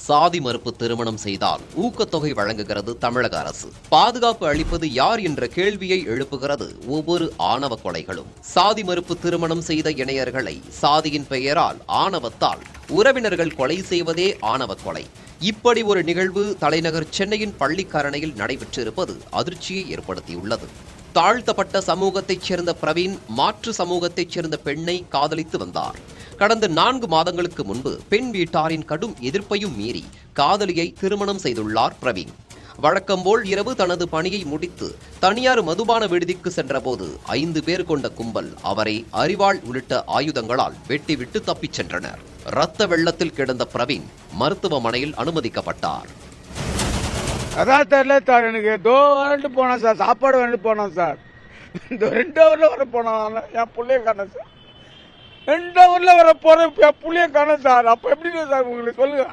சாதி மறுப்பு திருமணம் செய்தால் ஊக்கத்தொகை வழங்குகிறது தமிழக அரசு. பாதுகாப்பு அளிப்பது யார் என்ற கேள்வியை எழுப்புகிறது ஒவ்வொரு ஆணவ கொலைகளும். சாதி மறுப்பு திருமணம் செய்த இணையர்களை சாதியின் பெயரால் ஆணவத்தால் உறவினர்கள் கொலை செய்வதே ஆணவ கொலை. இப்படி ஒரு நிகழ்வு தலைநகர் சென்னையின் பள்ளிக்கரணையில் நடைபெற்றிருப்பது அதிர்ச்சியை ஏற்படுத்தியுள்ளது. தாழ்த்தப்பட்ட சமூகத்தைச் சேர்ந்த பிரவீன் மாற்று சமூகத்தைச் சேர்ந்த பெண்ணை காதலித்து வந்தார். கடந்த 4 மாதங்களுக்கு முன்பு பெண் வீட்டாரின் கடும் எதிர்ப்பையும் மீறி காதலியை திருமணம் செய்துள்ளார் பிரவீன். வழக்கம்போல் இரவு தனது பணியை முடித்து தனியார் மதுபான விடுதிக்கு சென்றபோது 5 பேர் கொண்ட கும்பல் அவரை அரிவாள் உள்ளிட்ட ஆயுதங்களால் வெட்டிவிட்டு தப்பிச் சென்றனர். இரத்த வெள்ளத்தில் கிடந்த பிரவீன் மருத்துவமனையில் அனுமதிக்கப்பட்டார். அதான் தெரியல சார், எனக்கு ஏதோ வாங்கிட்டு போனேன் சார், சாப்பாடு வாங்கிட்டு போனேன் சார். இந்த 2 ஹவர்ல வர போனேன், என் பிள்ளைய காணேன் சார். 2 ஹவர்ல வர போற என் பிள்ளைய காணேன் சார். அப்ப எப்படி சார் உங்களுக்கு சொல்லுங்க.